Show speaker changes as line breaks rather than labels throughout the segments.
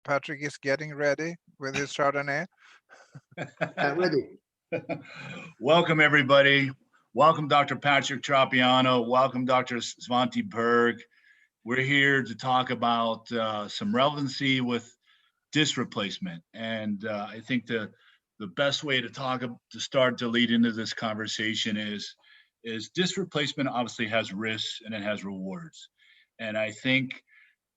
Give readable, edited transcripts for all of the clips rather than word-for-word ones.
Patrick is getting ready with his Chardonnay.
Ready.
Welcome, everybody. Welcome, Dr. Patrick Tropiano. Welcome, Dr. Svante Berg. We're here to talk about some relevancy with disc replacement. And I think the best way to start to lead into this conversation is disc replacement obviously has risks and it has rewards. And I think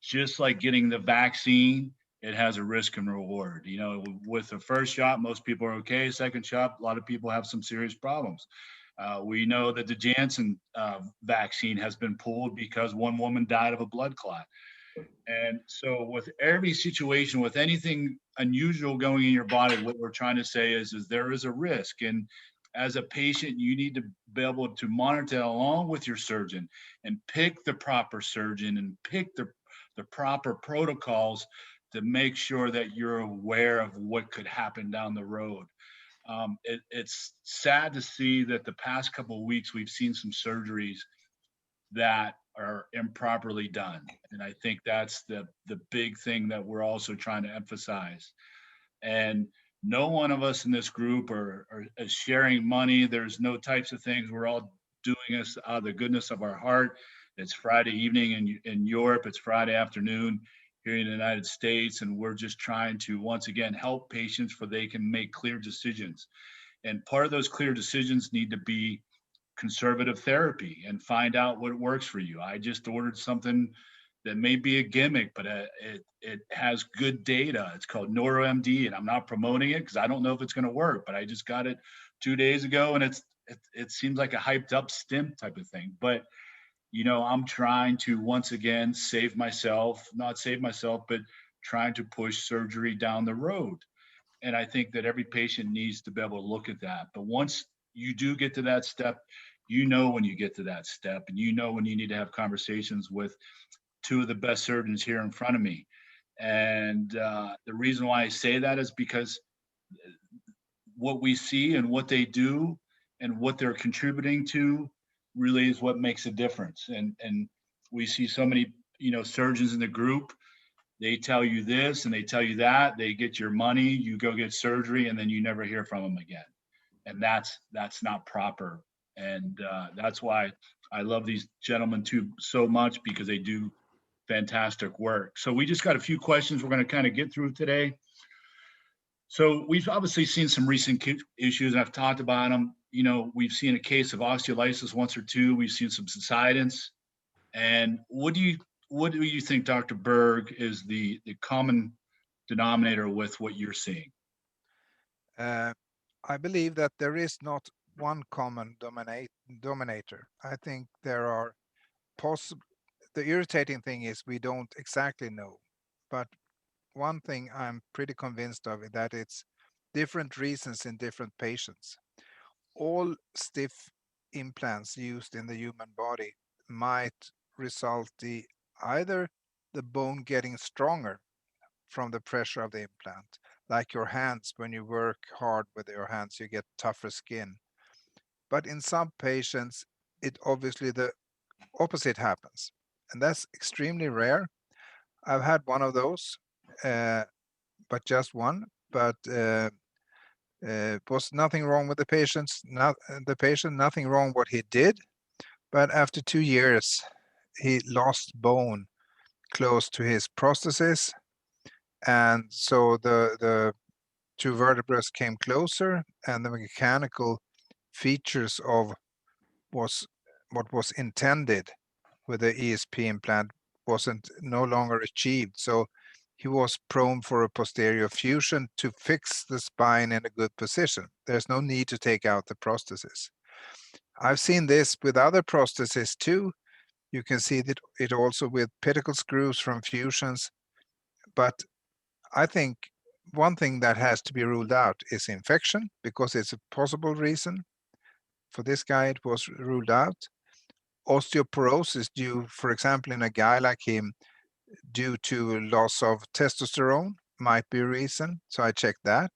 just like getting the vaccine, it has a risk and reward. You know, with the first shot, most people are okay. Second shot, a lot of people have some serious problems. We know that the Janssen vaccine has been pulled because one woman died of a blood clot. And so with every situation, with anything unusual going in your body, what we're trying to say is there is a risk. And as a patient, you need to be able to monitor along with your surgeon and pick the proper surgeon and pick the proper protocols to make sure that you're aware of what could happen down the road. It's sad to see that the past couple of weeks we've seen some surgeries that are improperly done, and I think that's the big thing that we're also trying to emphasize. And no one of us in this group are sharing money. There's no types of things. We're all doing this out of the goodness of our heart. It's Friday evening in Europe. It's Friday afternoon here in the United States, and we're just trying to once again help patients so they can make clear decisions. And part of those clear decisions need to be conservative therapy and find out what works for you. I just ordered something that may be a gimmick, but it has good data. It's called NeuroMD, and I'm not promoting it because I don't know if it's going to work. But I just got it 2 days ago, and it seems like a hyped up stim type of thing. But you know, I'm trying to once again not save myself, but trying to push surgery down the road. And I think that every patient needs to be able to look at that. But once you do get to that step, you know when you get to that step, and you know when you need to have conversations with two of the best surgeons here in front of me. And the reason why I say that is because what we see and what they do and what they're contributing to really is what makes a difference. And we see so many, you know, surgeons in the group. They tell you this and they tell you that. They get your money, you go get surgery, and then you never hear from them again. And that's not proper. And that's why I love these gentlemen too so much, because they do fantastic work. So we just got a few questions we're going to kind of get through today. So we've obviously seen some recent issues, and I've talked about them. You know, we've seen a case of osteolysis once or two. We've seen some subsidence. And what do you think, Dr. Berg, is the common denominator with what you're seeing?
I believe that there is not one common dominator. I think there are possible. The irritating thing is we don't exactly know, but one thing I'm pretty convinced of is that it's different reasons in different patients. All stiff implants used in the human body might result in either the bone getting stronger from the pressure of the implant, like your hands. When you work hard with your hands, you get tougher skin. But in some patients, it obviously the opposite happens, and that's extremely rare. I've had one of those, but just one. But was nothing wrong with the patients. Not the patient, nothing wrong what he did. But after 2 years, he lost bone close to his prosthesis, and so the two vertebrae came closer, and the mechanical features of was what was intended with the ESP implant wasn't no longer achieved. So he was prone for a posterior fusion to fix the spine in a good position. There's no need to take out the prosthesis. I've seen this with other prostheses too. You can see that it also with pedicle screws from fusions. But I think one thing that has to be ruled out is infection, because it's a possible reason. For this guy, it was ruled out. Osteoporosis due, for example, in a guy like him, due to loss of testosterone might be a reason. So I checked that.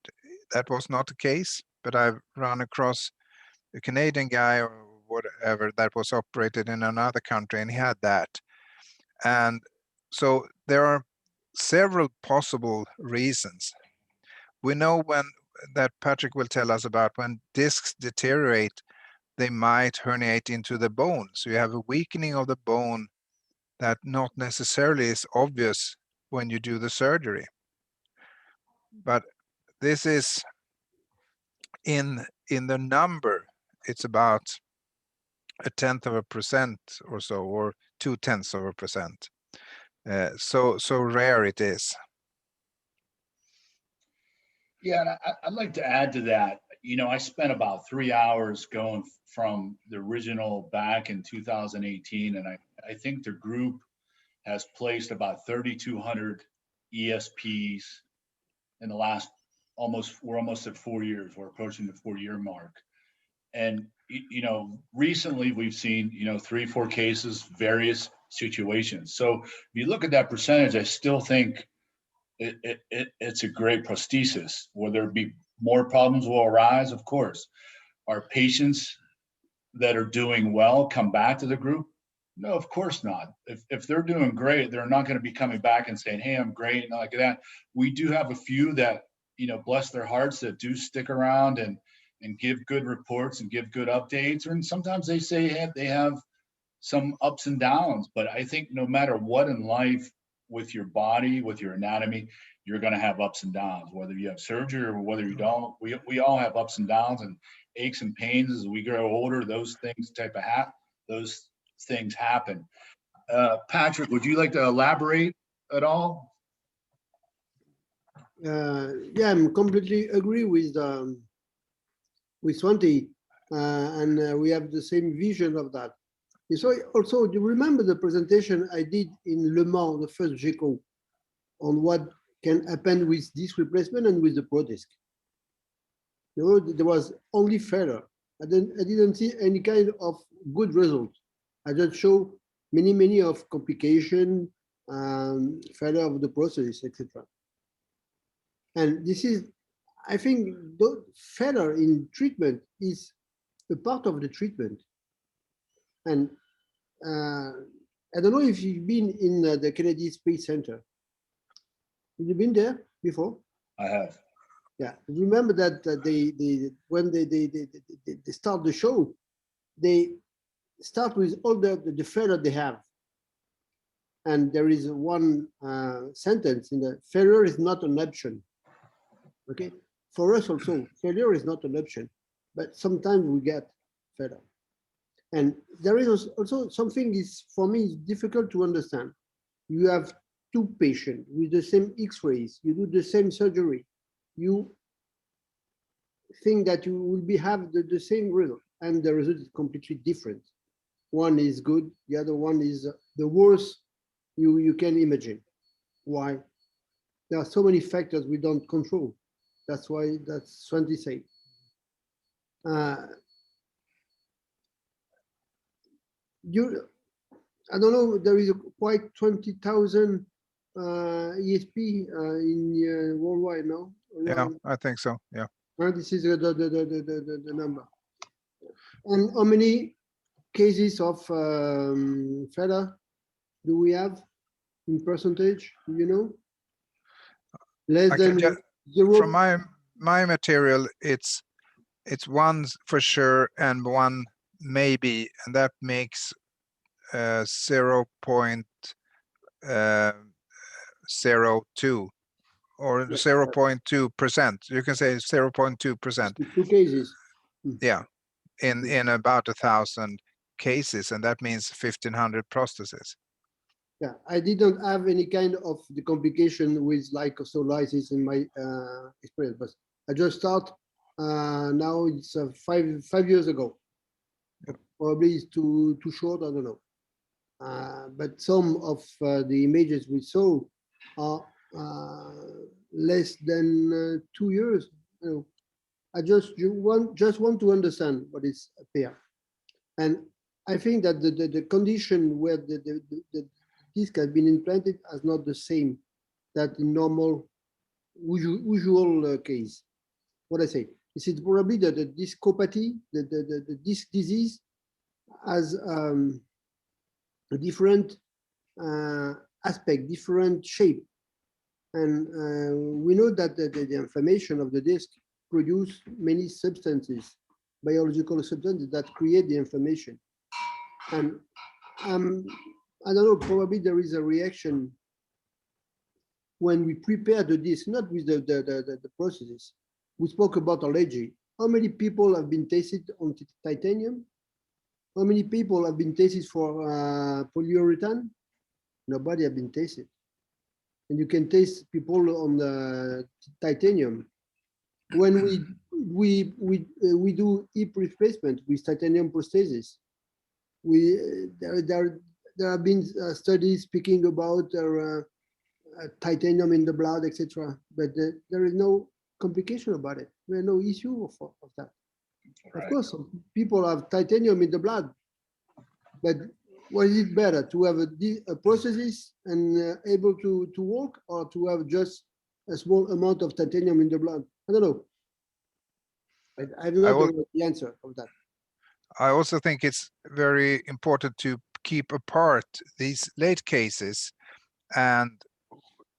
That was not the case, but I've run across a Canadian guy or whatever that was operated in another country, and he had that. And so there are several possible reasons. We know that Patrick will tell us about when discs deteriorate, they might herniate into the bone. So you have a weakening of the bone that not necessarily is obvious when you do the surgery. But this is in the number, it's about 0.1% or so, or 0.2%. So rare it is.
Yeah, and I'd like to add to that. You know, I spent about 3 hours going from the original back in 2018, and I think the group has placed about 3,200 ESPs in the last we're almost at 4 years. We're approaching the 4-year mark. And, you know, recently we've seen, you know, 3-4 cases, various situations. So if you look at that percentage, I still think it's a great prosthesis. Will there be more problems will arise? Of course. Are patients that are doing well come back to the group? No, of course not. If they're doing great, they're not going to be coming back and saying, hey, I'm great, and like that. We do have a few that, you know, bless their hearts, that do stick around and give good reports and give good updates. And sometimes they say, hey, they have some ups and downs. But I think no matter what in life, with your body, with your anatomy, you're going to have ups and downs, whether you have surgery or whether you don't. We all have ups and downs and aches and pains as we grow older. Those things happen. Patrick, would you like to elaborate at all?
Yeah, I'm completely agree with Svante, and we have the same vision of that. So also, do you remember the presentation I did in Le Mans, the first GECO, on what can happen with disc replacement and with the Pro disc? You know, there was only failure. I didn't see any kind of good result. I just show many of complication, failure of the process, etc. And this is, I think, the failure in treatment is a part of the treatment. And I don't know if you've been in the Kennedy Space Center. Have you been there before?
I have.
Yeah, remember that when they start the show, they start with all the failure they have. And there is one sentence in the failure is not an option. Okay, for us also, failure is not an option, but sometimes we get failure. And there is also something is, for me, is difficult to understand. You have 2 patients with the same X-rays, you do the same surgery, you think that you will have the same result, and the result is completely different. One is good, the other one is the worst you can imagine. Why? There are so many factors we don't control. That's why that's Svante said. I don't know, there is quite 20,000 ESP in worldwide now.
Yeah, I think so. Yeah.
This is the number. And how many cases of failure do we have in percentage? Do you know? Less than 0.
From my material, it's 1 for sure and 1 maybe, and that makes 0.02 or 0.2%. You can say 0.2%.
2 cases.
Yeah, in about 1,000 cases, and that means 1,500 prostheses.
Yeah, I didn't have any kind of the complication with like osteolysis in my experience, but I just start now. It's 5 years ago. Yep. Probably it's too short. I don't know. But some of the images we saw are less than 2 years. You know, I just want to understand what is there, and I think that the condition where the disc has been implanted is not the same that in normal usual case. What I say, this is probably the discopathy, the disc disease has a different aspect, different shape And we know that the inflammation of the disc produce many substances, biological substances that create the inflammation. And I don't know, probably there is a reaction when we prepare the disc, not with the processes. We spoke about allergy. How many people have been tested on titanium? How many people have been tested for polyurethane? Nobody have been tested. And you can test people on the titanium. When we do hip replacement with titanium prosthesis, there have been studies speaking about titanium in the blood, etc. But there is no complication about it. There is no issue of that. Right. Of course, people have titanium in the blood, but what is it better, to have a prosthesis and able to walk, or to have just a small amount of titanium in the blood? I don't know. I don't know the answer of that.
I also think it's very important to keep apart these late cases and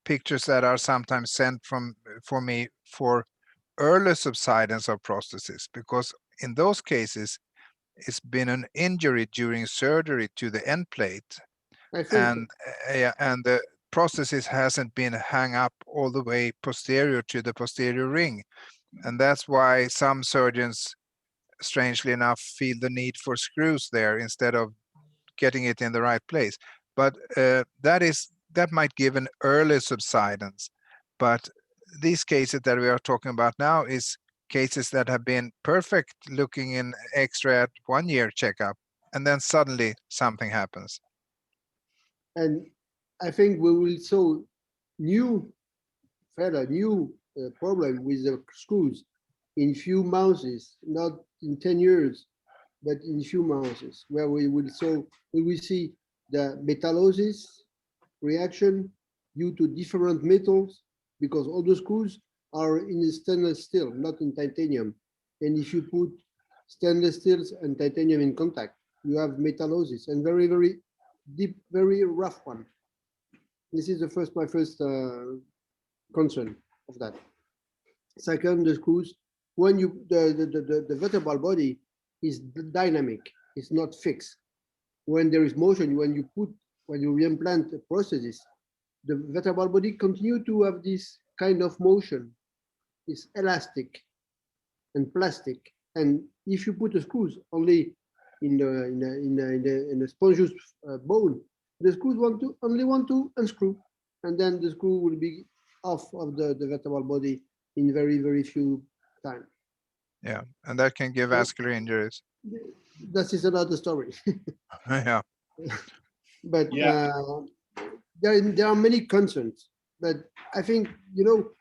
pictures that are sometimes sent for me for early subsidence of prosthesis, because in those cases it's been an injury during surgery to the end plate, and the prosthesis hasn't been hung up all the way posterior to the posterior ring, and that's why some surgeons, strangely enough, feel the need for screws there instead of getting it in the right place. But that might give an early subsidence. But these cases that we are talking about now is cases that have been perfect looking in X-ray at 1 year checkup, and then suddenly something happens.
And I think we will solve new problem with the screws in few months, not in 10 years, but in few months, where we will see the metallosis reaction due to different metals, because all the screws are in stainless steel, not in titanium. And if you put stainless steels and titanium in contact, you have metallosis, and very, very deep, very rough one. This is my first concern of that. Second, the screws, when the vertebral body is dynamic, it's not fixed. When there is motion, when you reimplant the prosthesis, the vertebral body continue to have this kind of motion. It's elastic and plastic. And if you put the screws only in the spongious bone, the screws only want to unscrew, and then the screw will be off of the vertebral body in very, very few time.
Yeah, and that can give vascular injuries.
That is another story.
Yeah.
But yeah. There are many concerns. But I think, you know,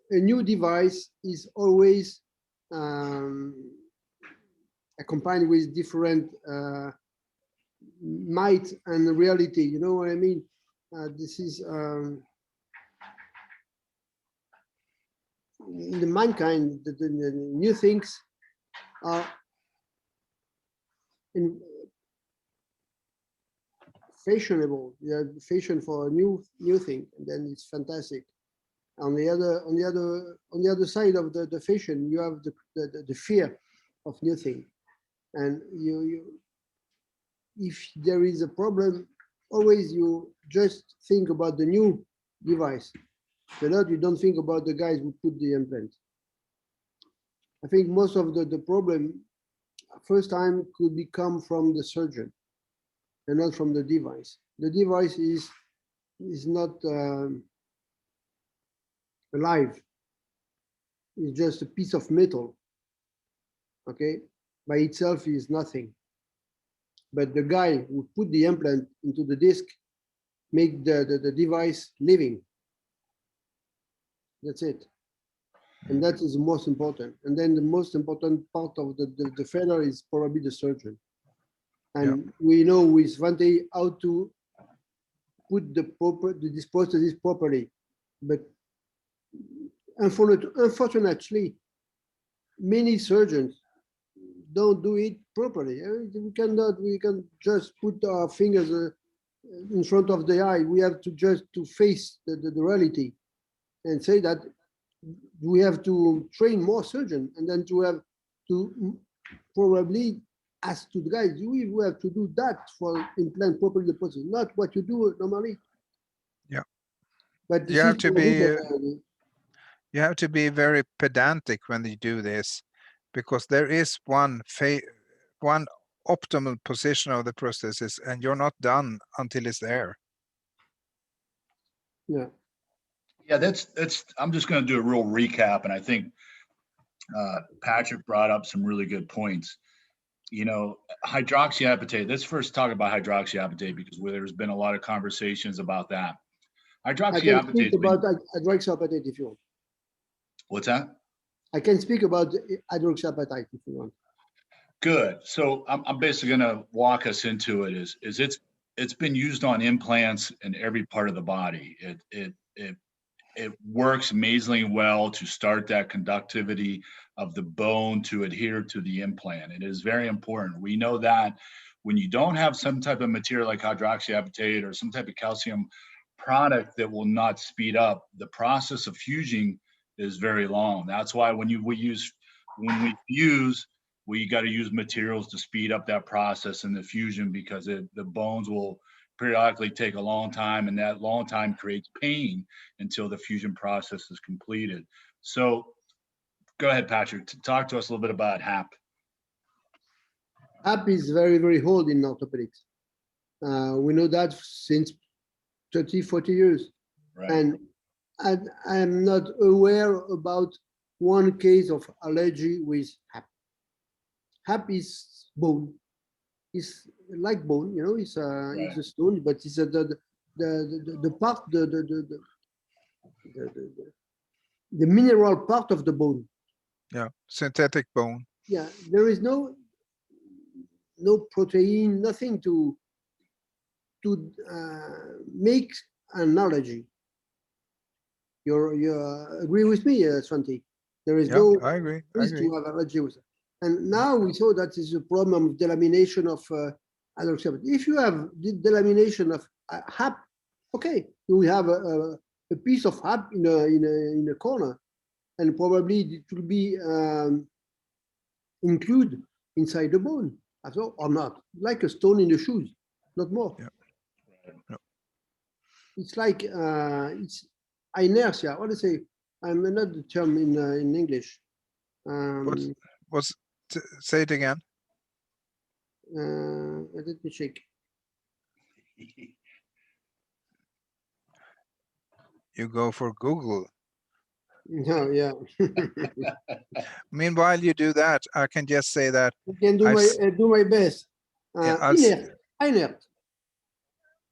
a new device is always accompanied with different might and reality. You know what I mean? This is in the mankind, the new things are fashionable. You have fashion for a new thing, and then it's fantastic. On the other side of the fashion, you have the fear of new thing, and if there is a problem, always you just think about the new device. So that you don't think about the guys who put the implant. I think most of the problem first time could come from the surgeon and not from the device. The device is not alive. It's just a piece of metal. Okay, by itself is nothing. But the guy who put the implant into the disc make the device living. That's it. And that is the most important. And then the most important part of the failure is probably the surgeon. And we know with Svante how to put this prosthesis properly. But unfortunately, many surgeons don't do it properly. We can just put our fingers in front of the eye. We have to just to face the reality and say that we have to train more surgeons, and then to have to probably ask to the guys, we have to do that for implant properly the process, not what you do normally.
Yeah.
But this
You
is
have to be
the,
you have to be very pedantic when you do this, because there is one optimal position of the prosthesis, and you're not done until it's there.
yeah.
Yeah, that's I'm just going to do a real recap, and I think Patrick brought up some really good points. You know, hydroxyapatite. Let's first talk about hydroxyapatite, because there's been a lot of conversations about that.
I can speak
Hydroxyapatite.
about hydroxyapatite if you want.
What's that?
I can speak about hydroxyapatite if you want.
Good. So I'm basically going to walk us into it. Is it's been used on implants in every part of the body. It works amazingly well to start that conductivity of the bone to adhere to the implant. It is very important. We know that when you don't have some type of material like hydroxyapatite or some type of calcium product that will not speed up, the process of fusing is very long. That's why when we fuse, we got to use materials to speed up that process and the fusion, because the bones will periodically take a long time, and that long time creates pain until the fusion process is completed. So go ahead, Patrick, talk to us a little bit about HAP.
HAP is very, very old in orthopedics. We know that since 30, 40 years.
Right.
And I am not aware about one case of allergy with HAP. HAP is bone. It's like bone, you know, it's a stone, but it's the part, the mineral part of the bone.
Yeah, synthetic bone.
Yeah, there is no protein, nothing to make an allergy. You agree with me, Svante? There is no
I agree.
to have allergy with it. And now we saw that is a problem of delamination of hydroxyapatite. If you have delamination of HAP, okay, you will have a piece of HAP in a corner, and probably it will be included inside the bone, or not, like a stone in the shoes, not more.
Yeah. Yeah.
It's like it's inertia. What do you say? I'm not the term in English.
Say it again.
Let me check.
You go for Google.
No, yeah.
Meanwhile, you do that. I can just say that
I can do my best.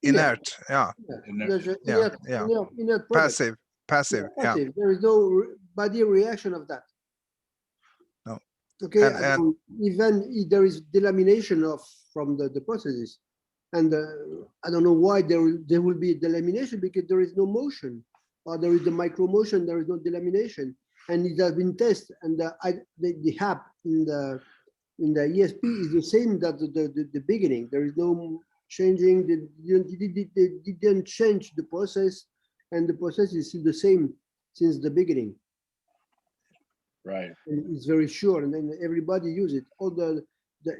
Inert.
Yeah.
Inert
Passive.
Yeah. There is no body reaction of that.
No.
Okay. Even if there is delamination from the processes, and I don't know why there will be delamination, because there is no motion, or there is the micro motion, there is no delamination, and it has been tested, and the HAP in the ESP is the same that the beginning. There is no changing. They didn't change the process, and the process is still the same since the beginning.
Right.
And it's very sure, and then everybody uses it. All the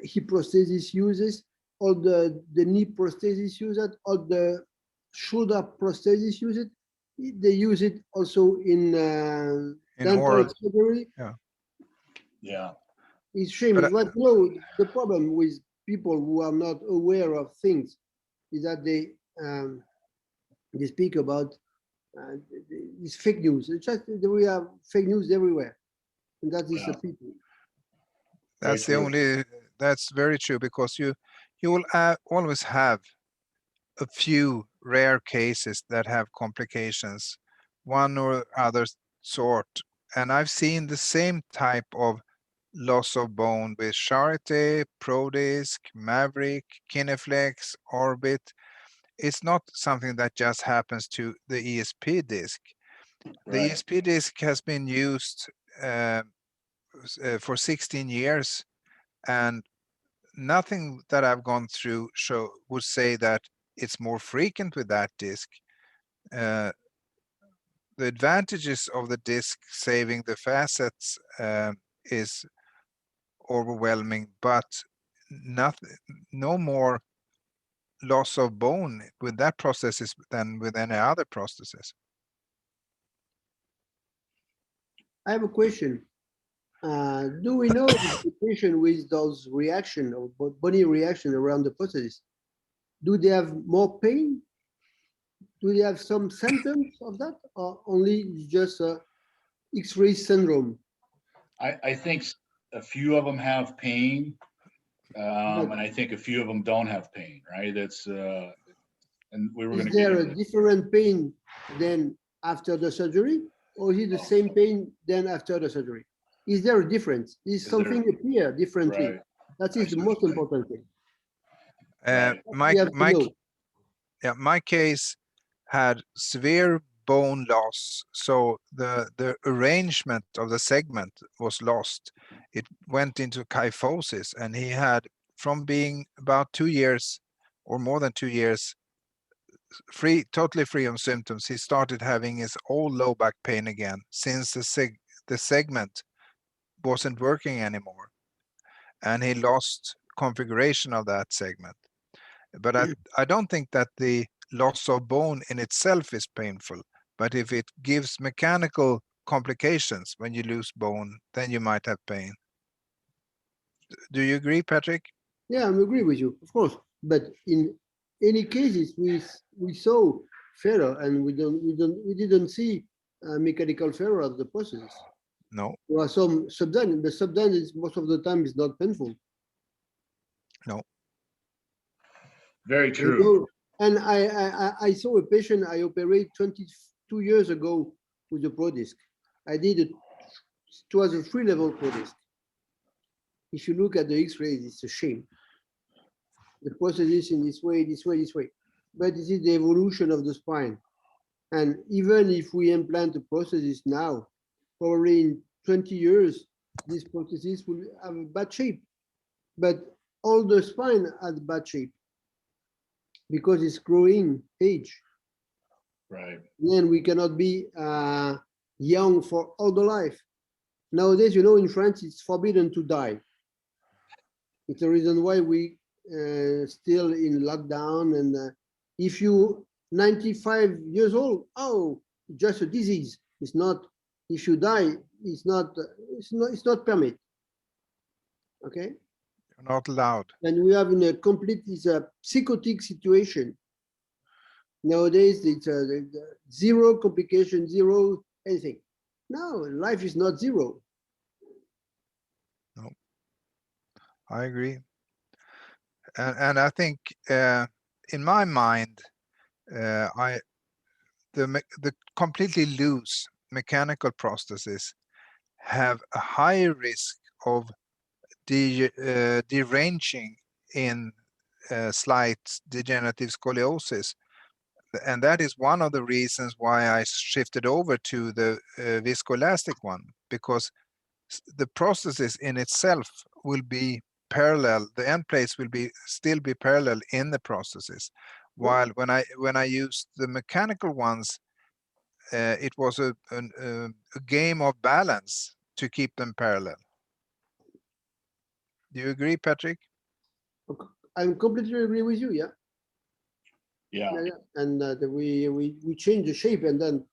hip prosthesis uses, all the knee prosthesis use it, all the shoulder prosthesis use it. They use it also in dental surgery.
Yeah.
It's shameful. But no, the problem with people who are not aware of things is that they speak about it's fake news. It's just we have fake news everywhere, and that is the people.
That's very true, because you will always have a few rare cases that have complications, one or other sort. And I've seen the same type of loss of bone with Charité, ProDisc, Maverick, Kineflex, Orbit. It's not something that just happens to the ESP disc. The ESP disc has been used for 16 years, and nothing that I've gone through would say that it's more frequent with that disc. The advantages of the disc saving the facets is overwhelming, but no more loss of bone with that prosthesis than with any other prosthesis.
I have a question. Do we know the patient with those reaction or body reaction around the prosthesis? Do they have more pain? Do they have some symptoms of that, or only just X-ray syndrome?
I think a few of them have pain, and I think a few of them don't have pain, right? That's and we were going to
Is there a different pain than after the surgery, or is it the same pain than after the surgery? Is there a difference? Is something appear differently?
Right.
That is the most important thing.
My case had severe bone loss, so the arrangement of the segment was lost. It went into kyphosis, and he had, from being about 2 years or more than 2 years totally free of symptoms, he started having his old low back pain again, since the segment wasn't working anymore, and he lost configuration of that segment. But I don't think that the loss of bone in itself is painful, but if it gives mechanical complications when you lose bone, then you might have pain. Do you agree, Patrick?
Yeah, I agree with you, of course. But in any cases, we saw failure, and we didn't see mechanical failure of the process.
No.
There are some subdone. The subdone is most of the time is not painful.
No.
Very true.
You know, and I saw a patient I operated 22 years ago with a pro disc. It was a 3-level pro disc. If you look at the X-rays, it's a shame. The process is in this way, this way, this way. But this is the evolution of the spine. And even if we implant the prosthesis now, probably in 20 years, this prosthesis will have a bad shape. But all the spine has bad shape because it's growing age.
Right.
Then we cannot be young for all the life. Nowadays, you know, in France, it's forbidden to die. It's the reason why we still in lockdown. And if you 95 years old, oh, just a disease. It's not. If you die, it's not permitted. Okay.
You're not allowed.
And we have in a complete, it's a psychotic situation. Nowadays, it's zero complication, zero anything. No, life is not zero.
No, I agree. And I think in my mind, the completely loose mechanical prostheses have a higher risk of deranging in slight degenerative scoliosis. And that is one of the reasons why I shifted over to the viscoelastic one, because the prosthesis in itself will be parallel. The end plates will still be parallel in the prosthesis. While when I used the mechanical ones, it was a game of balance to keep them parallel. Do you agree, Patrick?
I completely agree with you. Yeah.
Yeah.
And we change the shape, and then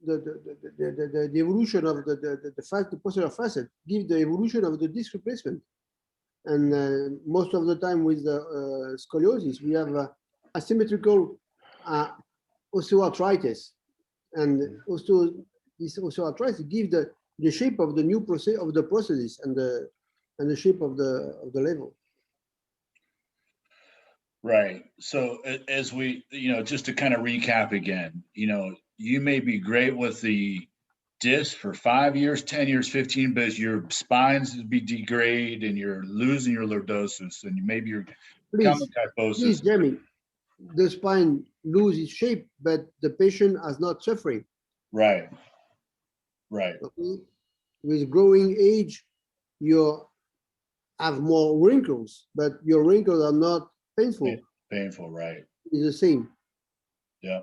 the evolution of the posterior facet give the evolution of the disc replacement. And most of the time with the scoliosis, we have asymmetrical osteoarthritis, and also this osteoarthritis give the shape of the new process of the prosthesis and the shape of the level.
Right. So as we, just to kind of recap again, you may be great with the disc for 5 years, 10 years, 15, but as your spines be degrade and you're losing your lordosis and maybe you're becoming kyphosis.
Please, Jamie, the spine loses shape, but the patient is not suffering.
Right. Right.
Okay? With growing age, you have more wrinkles, but your wrinkles are not painful.
Painful, right.
is the same.
Yeah.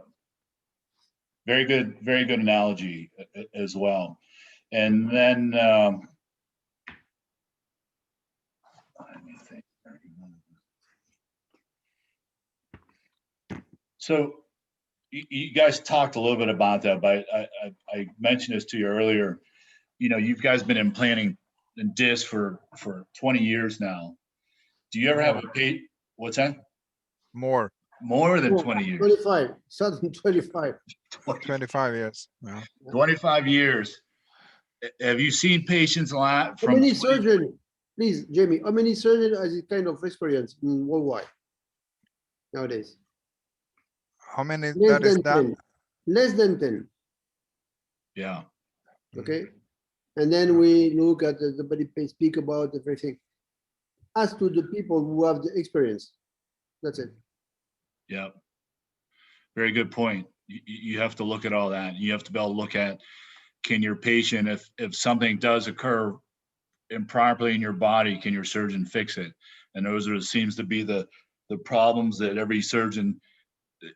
Very good analogy as well. And then, let me think. So you guys talked a little bit about that, but I mentioned this to you earlier. You know, you guys been implanting in disc for 20 years now. Do you ever have a patient? What's that?
More.
More than 20 years.
25, sudden 25.
25 years. Yeah.
25 years. Have you seen patients a lot
How
from
many
20
surgeons, please, Jamie, how many surgeons has this kind of experience worldwide nowadays?
How many
Less
that is
than
done?
10. Less than 10.
Yeah.
Okay. And then we look at everybody speak about everything. As to the people who have the experience, that's it.
Yeah. Very good point. You have to look at all that. You have to be able to look at, can your patient, if something does occur improperly in your body, can your surgeon fix it? And those are seems to be the problems that every surgeon,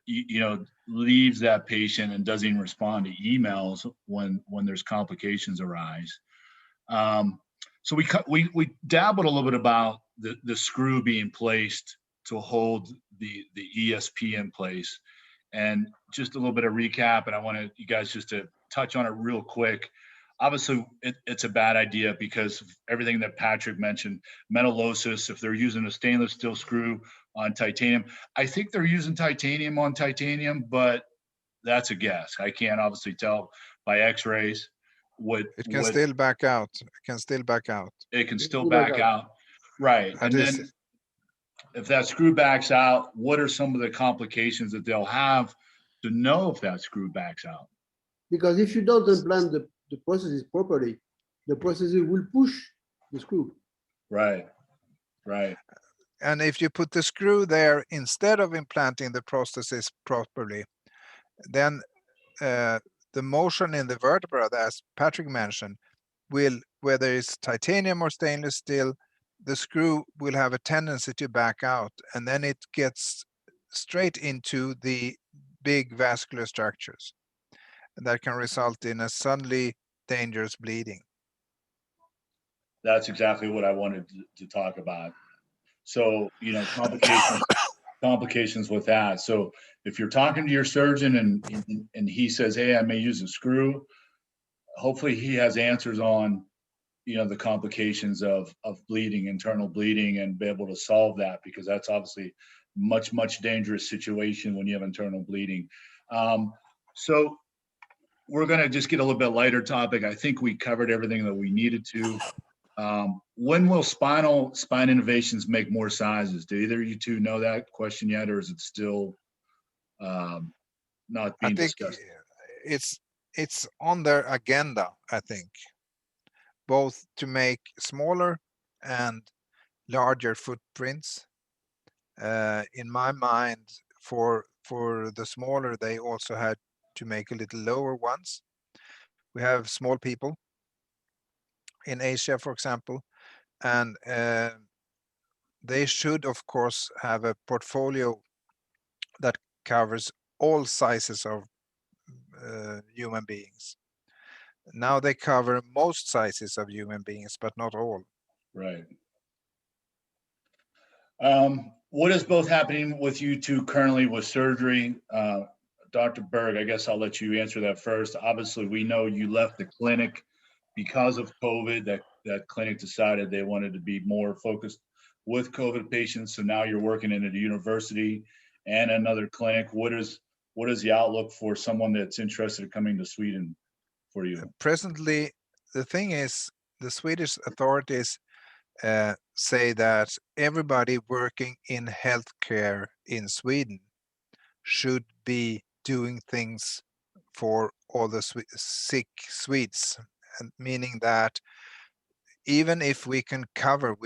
you know, leaves that patient and doesn't even respond to emails when there's complications arise. So we dabbled a little bit about the screw being placed to hold the ESP in place, and just a little bit of recap. And I wanted you guys just to touch on it real quick. Obviously, it's a bad idea because of everything that Patrick mentioned, metallosis, if they're using a stainless steel screw on titanium. I think they're using titanium on titanium, but that's a guess. I can't obviously tell by x-rays.
It can still back out. It can still back out.
It can still back out. Right.
That
And
is,
then if that screw backs out, what are some of the complications that they'll have to know if that screw backs out?
Because if you don't implant the prosthesis properly, the prosthesis will push the screw.
Right. Right.
and if you put the screw there instead of implanting the prosthesis properly, then the motion in the vertebra, as Patrick mentioned, will, whether it's titanium or stainless steel, the screw will have a tendency to back out, and then it gets straight into the big vascular structures. And that can result in a suddenly dangerous bleeding.
That's exactly what I wanted to talk about. So, you know, complications with that. So if you're talking to your surgeon and he says, hey, I may use a screw, hopefully he has answers on, you know, the complications of bleeding, internal bleeding, and be able to solve that, because that's obviously much dangerous situation when you have internal bleeding. So we're going to just get a little bit lighter topic. I think we covered everything that we needed to. When will spine innovations make more sizes? Do either of you two know that question yet, or is it still not being discussed?
It's on their agenda, I think, both to make smaller and larger footprints. In my mind, for the smaller, they also had to make a little lower ones. We have small people in Asia, for example, and they should, of course, have a portfolio that covers all sizes of human beings. Now they cover most sizes of human beings, but not all.
Right. What is both happening with you two currently with surgery? Dr. Berg, I guess I'll let you answer that first. Obviously, we know you left the clinic because of COVID. That clinic decided they wanted to be more focused with COVID patients. So now you're working in a university and another clinic. What is the outlook for someone that's interested in coming to Sweden for you?
Presently, the thing is, the Swedish authorities say that everybody working in healthcare in Sweden should be doing things for all the sick Swedes, and meaning that even if we can cover,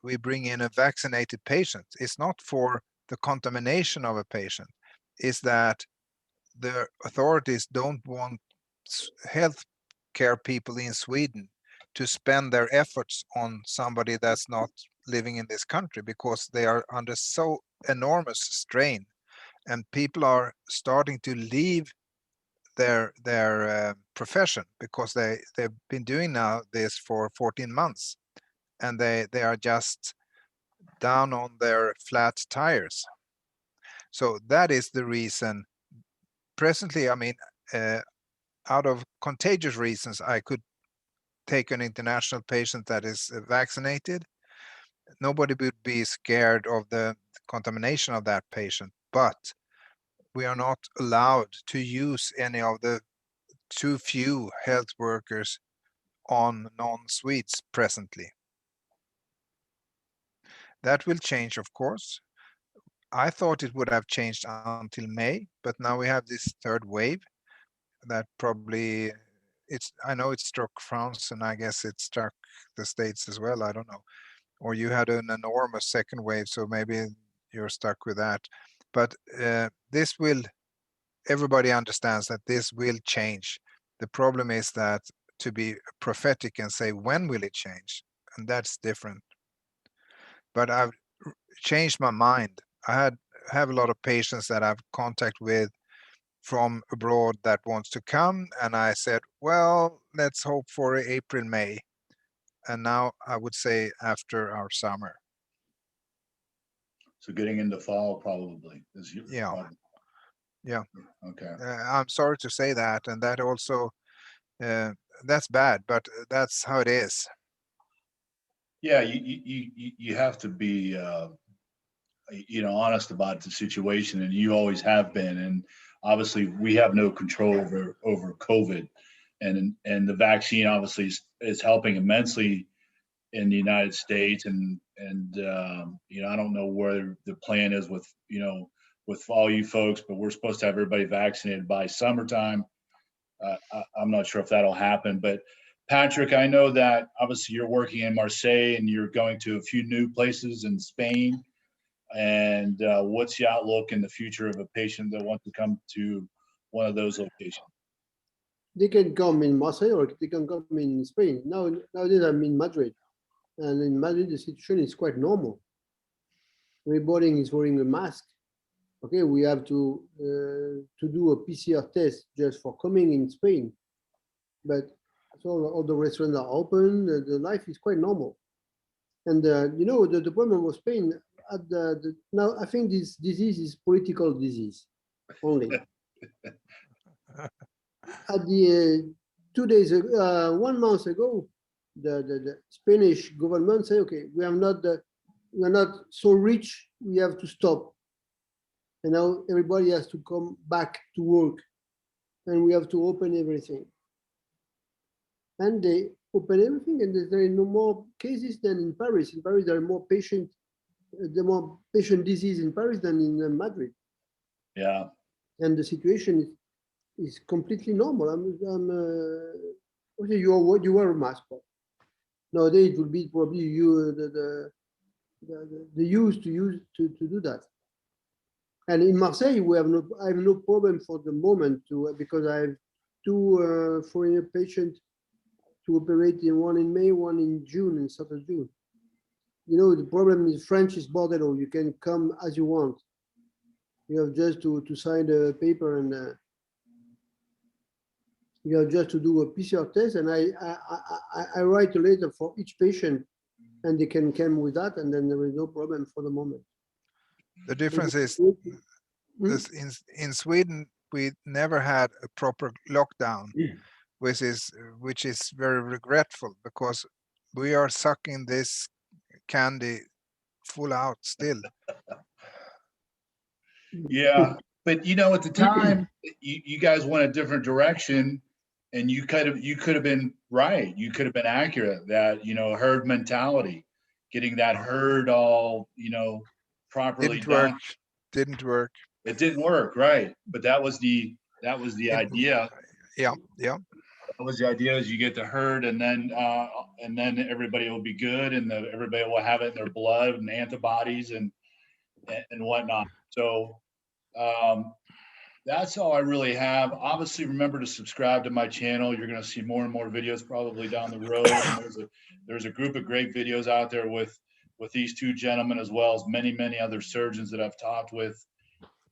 we bring in a vaccinated patient, it's not for the contamination of a patient, is that the authorities don't want health care people in Sweden to spend their efforts on somebody that's not living in this country, because they are under so enormous strain. and people are starting to leave their profession because they've been doing now this for 14 months, and they are just down on their flat tires. So that is the reason. Presently, I mean, out of contagious reasons, I could take an international patient that is vaccinated. Nobody would be scared of the contamination of that patient, but we are not allowed to use any of the too few health workers on non-Swedes presently. That will change, of course. I thought it would have changed until May, but now we have this third wave that probably I know it struck France, and I guess it struck the States as well. I don't know. Or you had an enormous second wave, so maybe you're stuck with that. But this will, everybody understands that this will change. The problem is that to be prophetic and say, when will it change? And that's different. But I've changed my mind. I have a lot of patients that I've contact with from abroad that wants to come, and I said, well, let's hope for April, May. And now I would say after our summer.
So getting into fall probably is your
Yeah.
problem.
Yeah.
Okay.
I'm sorry to say that, and that also that's bad, but that's how it is.
Yeah, you have to be honest about the situation, and you always have been. And obviously, we have no control over COVID, and the vaccine obviously is helping immensely in the United States. And I don't know where the plan is with with all you folks, but we're supposed to have everybody vaccinated by summertime. I'm not sure if that'll happen, but Patrick, I know that obviously you're working in Marseille and you're going to a few new places in Spain. And what's the outlook in the future of a patient that wants to come to one of those locations?
They can come in Marseille or they can come in Spain. Nowadays I'm in Madrid, and in Madrid the situation is quite normal. Everybody is wearing a mask. Okay, we have to do a PCR test just for coming in Spain, but so all the restaurants are open. The life is quite normal, and the problem with Spain now I think this disease is political disease only. At the 2 days ago, 1 month ago, the Spanish government said, okay, we are not so rich, we have to stop. And now everybody has to come back to work, and we have to open everything. And they open everything, and there are no more cases than in Paris. In Paris, there are more patient disease in Paris than in Madrid.
Yeah.
And the situation is completely normal. Okay, you wear a mask. Nowadays it will be probably the use to do that. And in Marseille, I have no problem for the moment because I have two foreign patients to operate, one in May, one in June, in South of June. The problem is French is bordello. You can come as you want. You have just to sign a paper, and you have just to do a PCR test. And I write a letter for each patient, and they can come with that, and then there is no problem for the moment.
The difference is this, in Sweden, we never had a proper lockdown, which is very regretful, because we are sucking this candy full out still.
Yeah, but at the time, you guys went a different direction, and you could have been right. You could have been accurate that herd mentality, getting that herd all properly done.
Didn't work.
It didn't work, right? But that was the idea.
Yeah.
That was the idea: is you get the herd, and then everybody will be good, and everybody will have it in their blood and antibodies and whatnot. So that's all I really have. Obviously, remember to subscribe to my channel. You're going to see more and more videos probably down the road. And there's a group of great videos out there with these two gentlemen, as well as many other surgeons that I've talked with.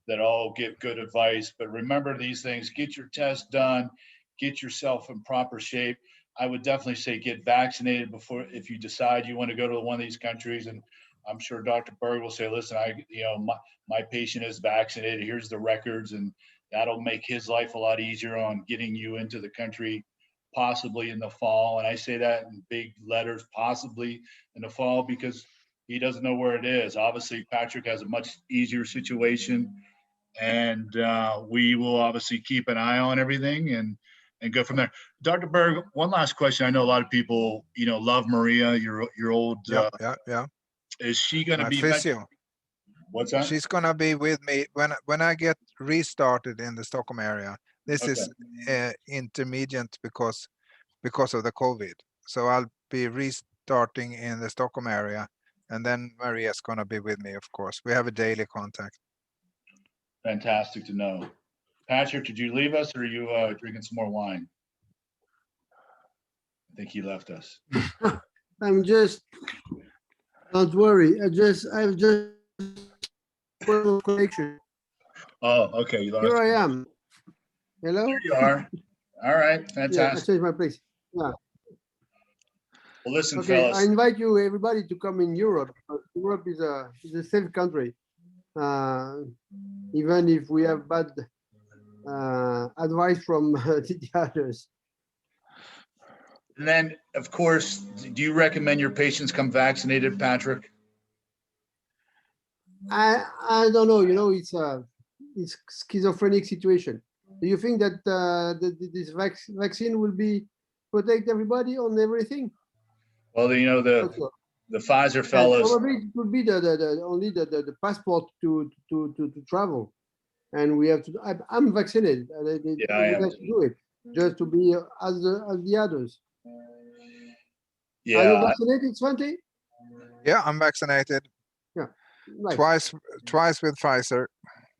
that all give good advice. But remember these things, get your test done, get yourself in proper shape. I would definitely say get vaccinated before, if you decide you want to go to one of these countries. And I'm sure Dr. Berg will say, listen, my patient is vaccinated. Here's the records, and that'll make his life a lot easier on getting you into the country, possibly in the fall. And I say that in big letters, possibly in the fall, because he doesn't know where it is. Obviously, Patrick has a much easier situation, and we will obviously keep an eye on everything and go from there. Dr. Berg, one last question. I know a lot of people, love Maria, your old.
Yeah.
Is she going to
My
be?
physio.
What's that?
She's gonna be with me when I get restarted in the Stockholm area. This is intermediate because of the COVID. So I'll be restarting in the Stockholm area, and then Maria's gonna be with me. Of course, we have a daily contact.
Fantastic to know. Patrick, did you leave us, or are you drinking some more wine? I think he left us.
I'm just, don't worry. I've just connection.
Oh, okay. You lost.
Here I am. Hello?
There you are. All right. Fantastic.
Yeah, I changed my place. Yeah.
Well, listen,
Okay,
fellas.
I invite you, everybody, to come in Europe. Europe is a safe country. Even if we have bad advice from the others.
And then, of course, do you recommend your patients come vaccinated, Patrick?
I don't know. It's schizophrenic situation. Do you think that this vaccine will protect everybody on everything?
Well, the Pfizer fellas.
Probably it would be only the passport to travel, and we have to. I'm vaccinated.
Yeah, I am.
Have to do it just to be as the others.
Yeah.
Are you vaccinated, Svante?
Yeah, I'm vaccinated.
Yeah. Right.
Twice with Pfizer.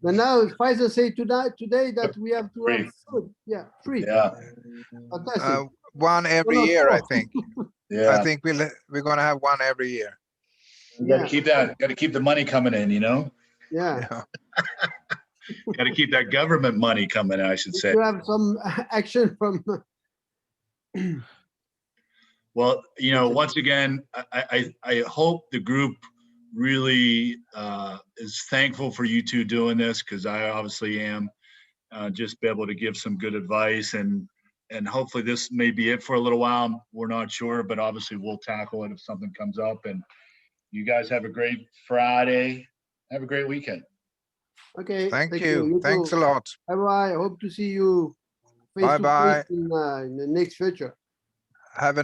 But now Pfizer say today that we have to have food. Yeah, free.
Yeah.
Fantastic.
One every year, I think.
Yeah.
I think we're gonna have one every year.
You got to keep that. Got to keep the money coming in.
Yeah.
Got to keep that government money coming in, I should say.
You have some action from.
Well, once again, I hope the group really is thankful for you two doing this, because I obviously am. Just be able to give some good advice, and hopefully this may be it for a little while. We're not sure, but obviously we'll tackle it if something comes up. And you guys have a great Friday. Have a great weekend.
Okay.
Thank you. Thanks a lot.
Bye-bye. I hope to see you face to face in the next future.
Have a